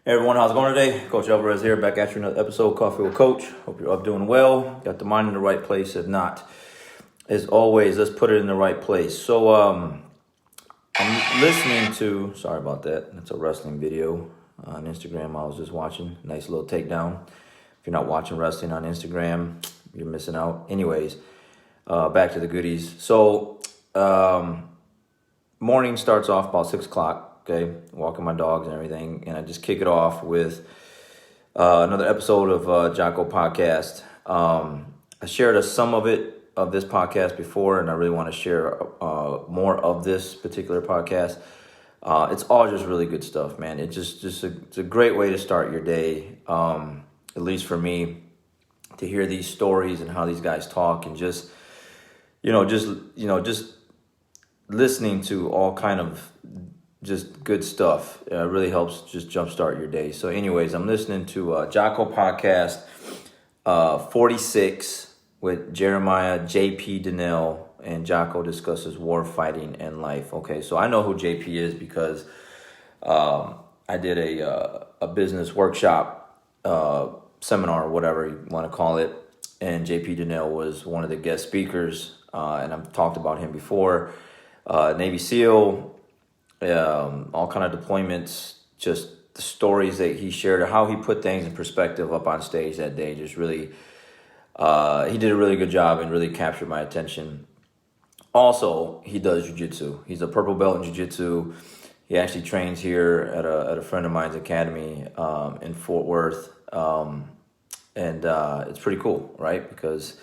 Hey everyone, how's it going today? Coach Alvarez here, back at you another episode, Coffee with Coach. Hope you're up doing well. Got the mind in the right place. If not, as always, let's put it in the right place. So I'm listening to, sorry about that. That's a wrestling video on Instagram I was just watching. Nice little takedown. If you're not watching wrestling on Instagram, you're missing out. Anyways, back to the goodies. So morning starts off about 6 o'clock. Okay, walking my dogs and everything, and I just kick it off with another episode of Jocko Podcast. I shared some of this podcast before, and I really want to share more of this particular podcast. It's all just really good stuff, man. It's it's a great way to start your day, at least for me, to hear these stories and how these guys talk, and just listening to all kind of just good stuff. Really helps just jumpstart your day. So anyways, I'm listening to Jocko Podcast 46 with Jeremiah J.P. Donnell, and Jocko discusses war fighting and life. Okay, so I know who J.P. is because I did a business workshop, seminar, whatever you want to call it, and J.P. Donnell was one of the guest speakers, and I've talked about him before. Navy SEAL, all kind of deployments, just the stories that he shared, how he put things in perspective up on stage that day. Just really, he did a really good job and really captured my attention. Also, he does jiu-jitsu. He's a purple belt in jiu-jitsu. He actually trains here at a friend of mine's academy in Fort Worth, and it's pretty cool, right? Because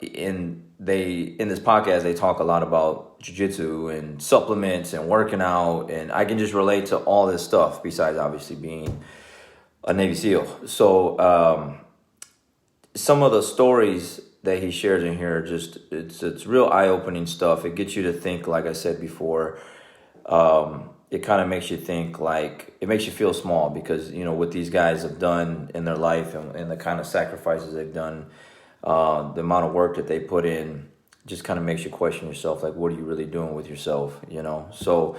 in this podcast they talk a lot about jiu-jitsu and supplements and working out, and I can just relate to all this stuff besides obviously being a Navy SEAL. So some of the stories that he shares in here, just it's real eye-opening stuff. It gets you to think, like I said before. It kind of makes you think, like, it makes you feel small because, what these guys have done in their life and the kind of sacrifices they've done, the amount of work that they put in, just kind of makes you question yourself, like, what are you really doing with yourself, So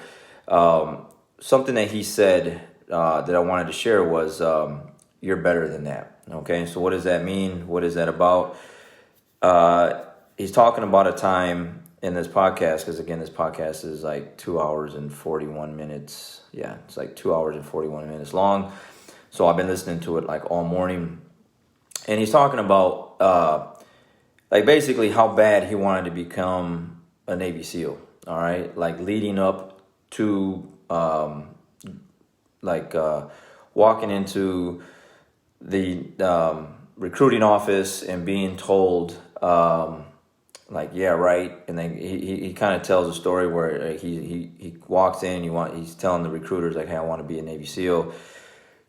something that he said that I wanted to share was, you're better than that, okay? So what does that mean? What is that about? He's talking about a time in this podcast, because, again, this podcast is like 2 hours and 41 minutes. Yeah, it's like 2 hours and 41 minutes long. So I've been listening to it like all morning. And he's talking about basically how bad he wanted to become a Navy SEAL, all right? Like leading up to walking into the recruiting office and being told, yeah, right. And then he kind of tells a story where he walks in, he's telling the recruiters, like, hey, I want to be a Navy SEAL.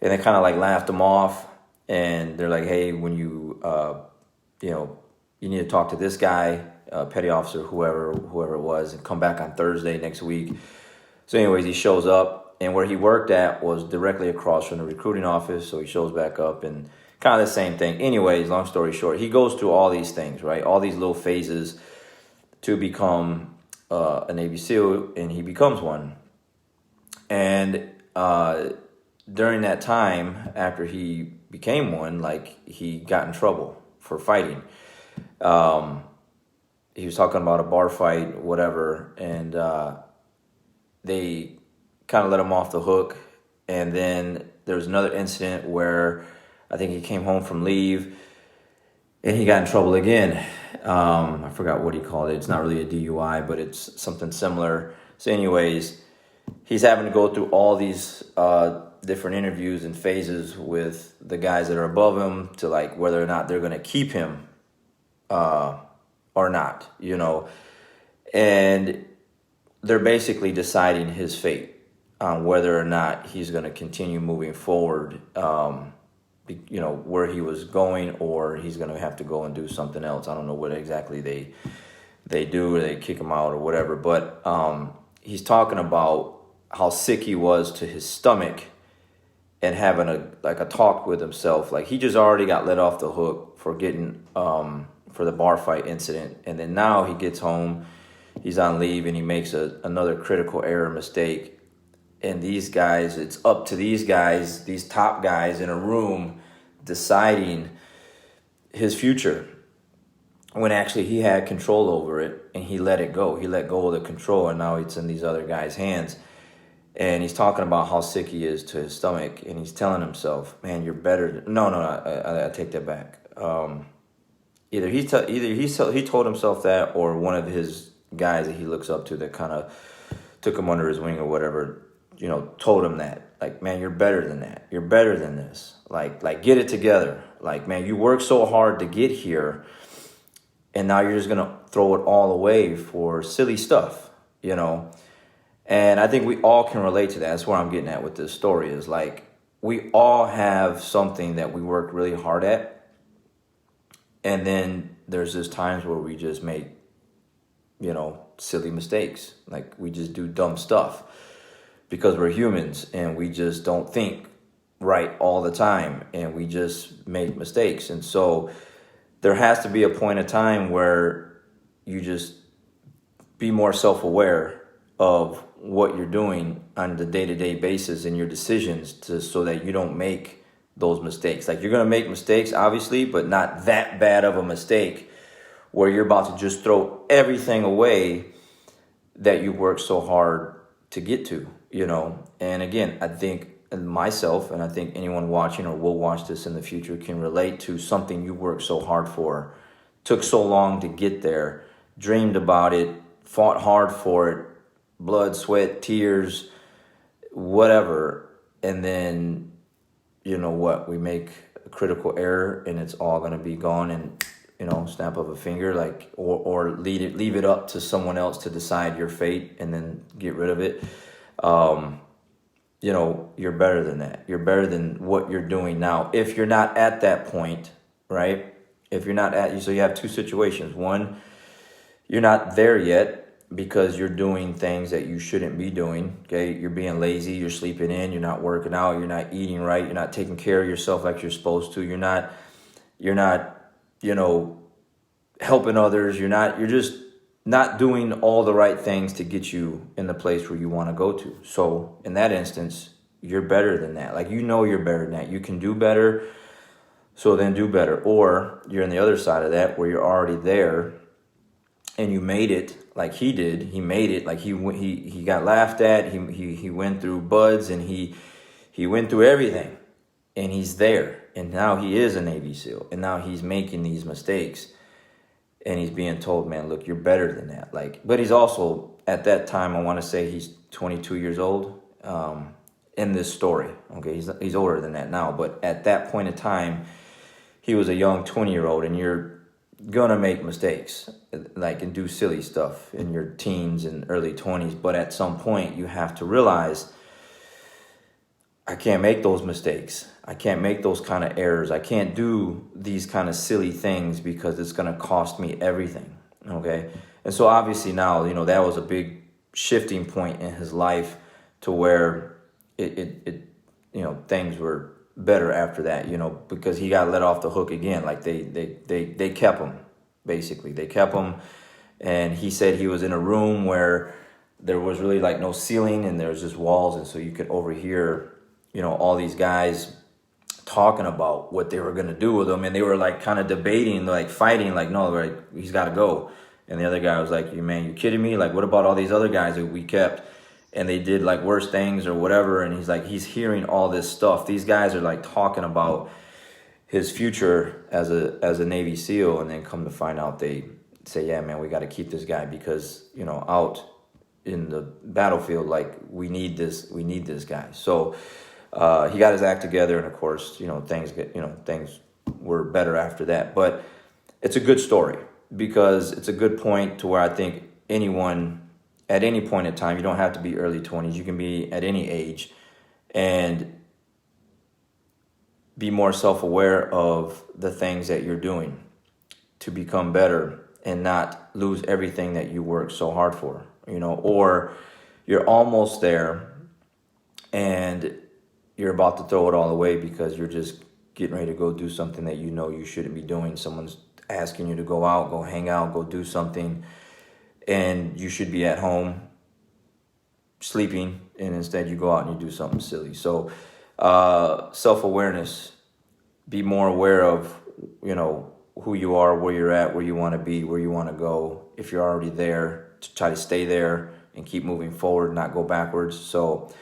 And they kind of like laughed him off. And they're like, hey, when you need to talk to this guy, petty officer, whoever it was, and come back on Thursday next week. So anyways, he shows up, and where he worked at was directly across from the recruiting office. So he shows back up, and kind of the same thing. Anyways, long story short, he goes through all these things, right? All these little phases to become a Navy SEAL, and he becomes one. And during that time, after he became one, he got in trouble for fighting. He was talking about a bar fight, whatever, and they kind of let him off the hook. And then there was another incident where I think he came home from leave and he got in trouble again. I forgot what he called it. It's not really a DUI, but it's something similar. So anyways, he's having to go through all these different interviews and phases with the guys that are above him to whether or not they're going to keep him or not, and they're basically deciding his fate on whether or not he's going to continue moving forward, where he was going, or he's going to have to go and do something else. I don't know what exactly they do, or they kick him out or whatever, but he's talking about how sick he was to his stomach and having a talk with himself. Like, he just already got let off the hook for getting for the bar fight incident, and then now he gets home, he's on leave, and he makes another critical error mistake, And these guys, it's up to these guys, these top guys in a room deciding his future, when actually he had control over it and he let it go. He let go of the control, and now it's in these other guys' hands. And he's talking about how sick he is to his stomach, and he's telling himself, "Man, you're better." No, I take that back. Either he told himself that, or one of his guys that he looks up to that kind of took him under his wing or whatever, told him that, like, "Man, you're better than that. You're better than this. Like get it together. Like, man, you worked so hard to get here, and now you're just gonna throw it all away for silly stuff, And I think we all can relate to that. That's where I'm getting at with this story, is like, we all have something that we work really hard at. And then there's just times where we just make, silly mistakes. Like, we just do dumb stuff because we're humans and we just don't think right all the time, and we just make mistakes. And so there has to be a point of time where you just be more self-aware of what you're doing on the day-to-day basis in your decisions, so that you don't make those mistakes. Like, you're going to make mistakes, obviously, but not that bad of a mistake where you're about to just throw everything away that you worked so hard to get to, And again, I think myself, and I think anyone watching or will watch this in the future, can relate to something you worked so hard for, took so long to get there, dreamed about it, fought hard for it, blood, sweat, tears, whatever. And then, we make a critical error and it's all going to be gone in, snap of a finger, like, or leave it up to someone else to decide your fate and then get rid of it. You're better than that. You're better than what you're doing now. If you're not at that point, right? If you're not so you have two situations. One, you're not there yet because you're doing things that you shouldn't be doing. Okay. You're being lazy. You're sleeping in. You're not working out. You're not eating right. You're not taking care of yourself like you're supposed to. You're not, helping others. You're just not doing all the right things to get you in the place where you want to go to. So in that instance, you're better than that. Like, you're better than that. You can do better. So then do better. Or you're on the other side of that, where you're already there and you made it like he did. He made it. Like, he got laughed at. He went through buds, and he went through everything, and he's there. And now he is a Navy SEAL, and now he's making these mistakes, and he's being told, "Man, look, you're better than that." Like, but he's also, at that time, I want to say he's 22 years old in this story. Okay, he's older than that now, but at that point in time, he was a young 20-year-old, and you're gonna make mistakes, like, and do silly stuff in your teens and early 20s. But at some point, you have to realize, I can't make those mistakes. I can't make those kind of errors. I can't do these kind of silly things because it's going to cost me everything. Okay. And so obviously now, that was a big shifting point in his life, to where things were better after that, because he got let off the hook again. Like, they kept him, basically. They kept him. And he said he was in a room where there was really, like, no ceiling, and there was just walls. And so you could overhear, all these guys talking about what they were going to do with him. And they were, like, kind of debating, like, fighting, like, no, like, he's got to go. And the other guy was like, "You kidding me? Like, what about all these other guys that we kept? And they did, like, worse things or whatever." And he's like, he's hearing all this stuff. These guys are, like, talking about his future as a Navy SEAL. And then come to find out, they say, "Yeah, man, we got to keep this guy because, out in the battlefield, like, we need this guy." So he got his act together, and of course, things were better after that. But it's a good story, because it's a good point to where I think anyone, at any point in time, you don't have to be early 20s. You can be at any age, and be more self-aware of the things that you're doing to become better, and not lose everything that you worked so hard for, or you're almost there and you're about to throw it all away because you're just getting ready to go do something that you shouldn't be doing. Someone's asking you to go out, go hang out, go do something, and you should be at home sleeping and instead you go out and you do something silly. So self-awareness, be more aware of, who you are, where you're at, where you want to be, where you want to go. If you're already there, to try to stay there and keep moving forward, not go backwards. So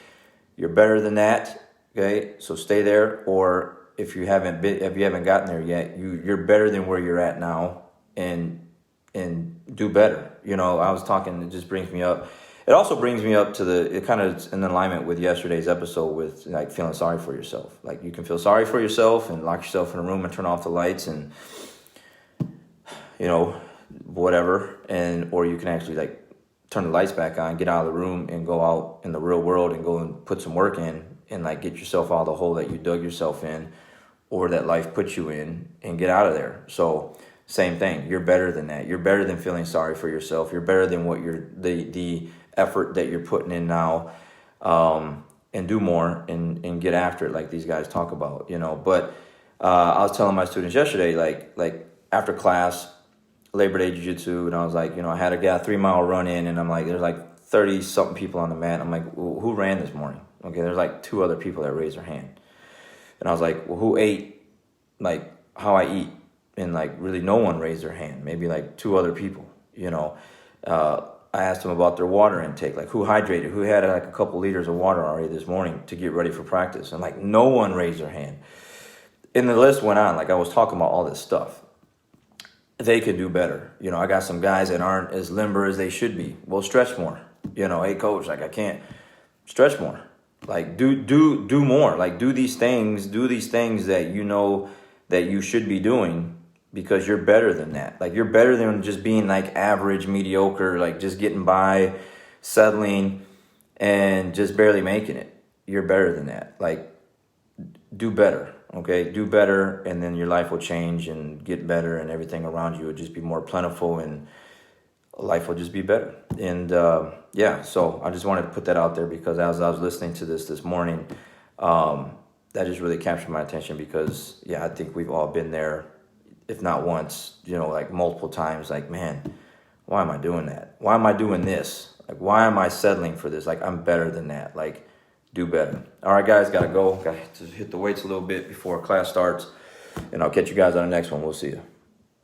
you're better than that, okay? So stay there. Or if you haven't gotten there yet, you're better than where you're at now, and do better. I was talking, it just brings me up. It also brings me up to it kind of in alignment with yesterday's episode with like feeling sorry for yourself. Like you can feel sorry for yourself and lock yourself in a room and turn off the lights and, whatever. Or you can actually like turn the lights back on, get out of the room and go out in the real world and go and put some work in and like get yourself out of the hole that you dug yourself in or that life put you in, and get out of there. So same thing. You're better than that. You're better than feeling sorry for yourself. You're better than what the effort that you're putting in now, and do more and get after it like these guys talk about, But I was telling my students yesterday, like after class, Labor Day Jiu-Jitsu, and I was like, I had a 3-mile run in, and I'm like, there's like 30 something people on the mat. I'm like, well, who ran this morning? Okay, there's like 2 other people that raised their hand. And I was like, well, who ate like how I eat? And like really no one raised their hand, maybe like 2 other people, I asked them about their water intake, like who hydrated, who had like a couple liters of water already this morning to get ready for practice. And like no one raised their hand. And the list went on, like I was talking about all this stuff. They could do better. I got some guys that aren't as limber as they should be. Well, stretch more. Hey coach, like I can't stretch more. Like do more. Like do these things that that you should be doing, because you're better than that. Like you're better than just being like average, mediocre, like just getting by, settling, and just barely making it. You're better than that. Like do better, okay? Do better, and then your life will change and get better, and everything around you will just be more plentiful, and life will just be better. And so I just wanted to put that out there, because as I was listening to this morning, that just really captured my attention, because I think we've all been there, if not once, like multiple times. Like, man, why am I doing that? Why am I doing this? Like, why am I settling for this? Like, I'm better than that. Like, do better. All right, guys, gotta go. Got to hit the weights a little bit before class starts, and I'll catch you guys on the next one. We'll see you.